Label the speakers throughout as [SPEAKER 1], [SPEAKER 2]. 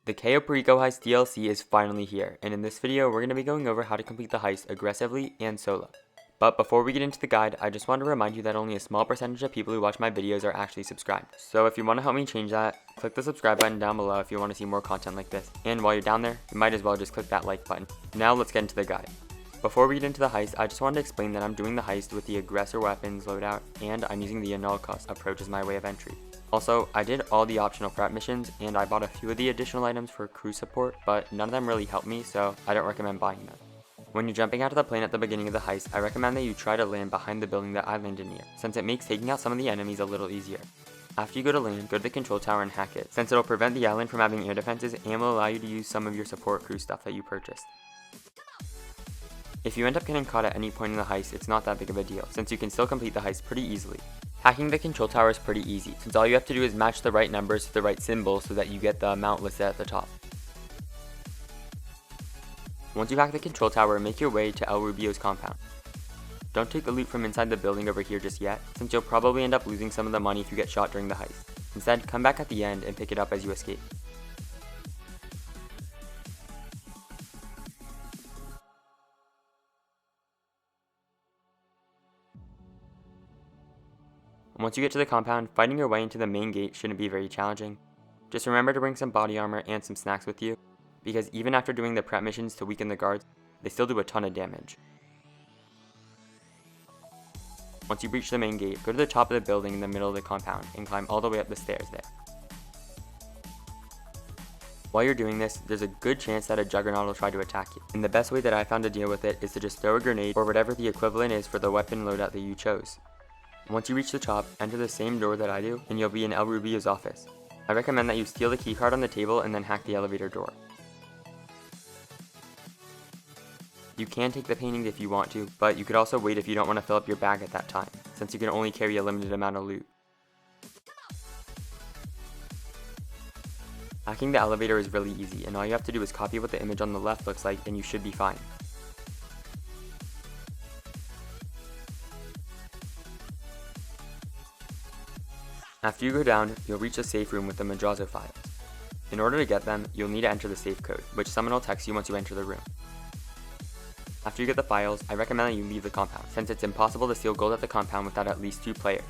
[SPEAKER 1] The Cayo Perico Heist DLC is finally here, and in this video we're going to be going over how to complete the heist aggressively and solo. But before we get into the guide, I just want to remind you that only a small percentage of people who watch my videos are actually subscribed. So if you want to help me change that, click the subscribe button down below if you want to see more content like this. And while you're down there, you might as well just click that like button. Now let's get into the guide. Before we get into the heist, I just wanted to explain that I'm doing the heist with the aggressor weapons loadout, and I'm using the Untitled Chapter approach as my way of entry. Also, I did all the optional prep missions, and I bought a few of the additional items for crew support, but none of them really helped me, so I don't recommend buying them. When you're jumping out of the plane at the beginning of the heist, I recommend that you try to land behind the building that I landed near, since it makes taking out some of the enemies a little easier. After you go to land, go to the control tower and hack it, since it'll prevent the island from having air defenses and will allow you to use some of your support crew stuff that you purchased. If you end up getting caught at any point in the heist, it's not that big of a deal, since you can still complete the heist pretty easily. Hacking the control tower is pretty easy, since all you have to do is match the right numbers to the right symbol so that you get the amount listed at the top. Once you hack the control tower, make your way to El Rubio's compound. Don't take the loot from inside the building over here just yet, since you'll probably end up losing some of the money if you get shot during the heist. Instead, come back at the end and pick it up as you escape. Once you get to the compound, fighting your way into the main gate shouldn't be very challenging. Just remember to bring some body armor and some snacks with you, because even after doing the prep missions to weaken the guards, they still do a ton of damage. Once you reach the main gate, go to the top of the building in the middle of the compound and climb all the way up the stairs there. While you're doing this, there's a good chance that a juggernaut will try to attack you, and the best way that I found to deal with it is to just throw a grenade or whatever the equivalent is for the weapon loadout that you chose. Once you reach the top, enter the same door that I do, and you'll be in El Rubio's office. I recommend that you steal the keycard on the table and then hack the elevator door. You can take the painting if you want to, but you could also wait if you don't want to fill up your bag at that time, since you can only carry a limited amount of loot. Hacking the elevator is really easy, and all you have to do is copy what the image on the left looks like and you should be fine. After you go down, you'll reach the safe room with the Madrazo files. In order to get them, you'll need to enter the safe code, which someone will text you once you enter the room. After you get the files, I recommend that you leave the compound, since it's impossible to steal gold at the compound without at least 2 players.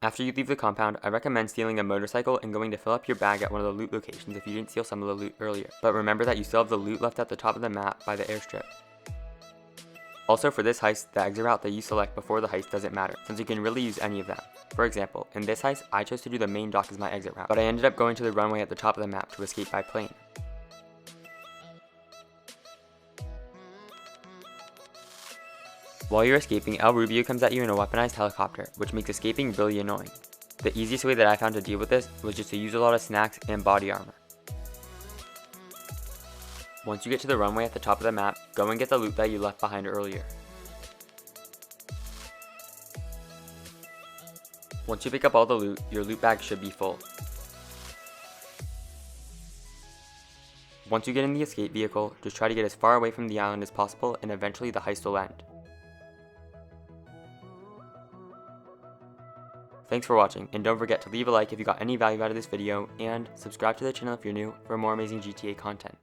[SPEAKER 1] After you leave the compound, I recommend stealing a motorcycle and going to fill up your bag at one of the loot locations if you didn't steal some of the loot earlier. But remember that you still have the loot left at the top of the map by the airstrip. Also, for this heist, the exit route that you select before the heist doesn't matter, since you can really use any of them. For example, in this heist, I chose to do the main dock as my exit route, but I ended up going to the runway at the top of the map to escape by plane. While you're escaping, El Rubio comes at you in a weaponized helicopter, which makes escaping really annoying. The easiest way that I found to deal with this was just to use a lot of snacks and body armor. Once you get to the runway at the top of the map, go and get the loot that you left behind earlier. Once you pick up all the loot, your loot bag should be full. Once you get in the escape vehicle, just try to get as far away from the island as possible and eventually the heist will end. Thanks for watching, and don't forget to leave a like if you got any value out of this video, and subscribe to the channel if you're new for more amazing GTA content.